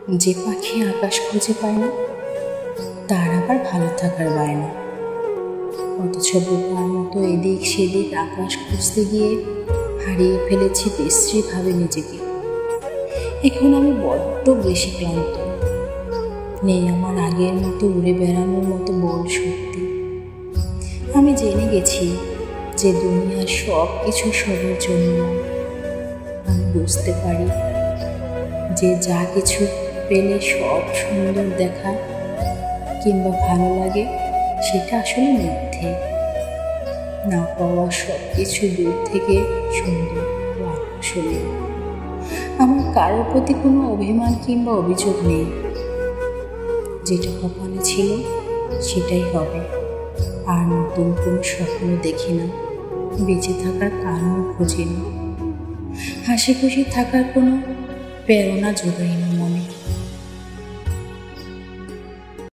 যে পাখি আকাশ খুঁজে পায় না তার আবার ভালো থাকার বায়না। অথচ বোকার মতো এদিক সেদিক আকাশ খুঁজতে গিয়ে হারিয়ে ফেলেছি বিশ্রীভাবে নিজেকে। এখন আমি বড্ড বেশি ক্লান্ত। নেই আমার আগের মতো উড়ে বেড়ানোর মতো বল শক্তি। আমি জেনে গেছি যে দুনিয়ার সব কিছু সবার জন্য। আমি বুঝতে পারি যে যা কিছু পেলে সব সুন্দর দেখা কিংবা ভালো লাগে সেটা আসলে মিথ্যে। না পাওয়া সব কিছু দূর থেকে সুন্দর ও আকর্ষণীয়। আমার কারোর প্রতি কোনো অভিমান কিংবা অভিযোগ নেই। যেটা কপালে ছিল সেটাই হবে। আর নতুন কোনো স্বপ্ন দেখি না, বেঁচে থাকার কারণ খুঁজি না, হাসি খুশি থাকার কোনো প্রেরণা জোগাই না মনে।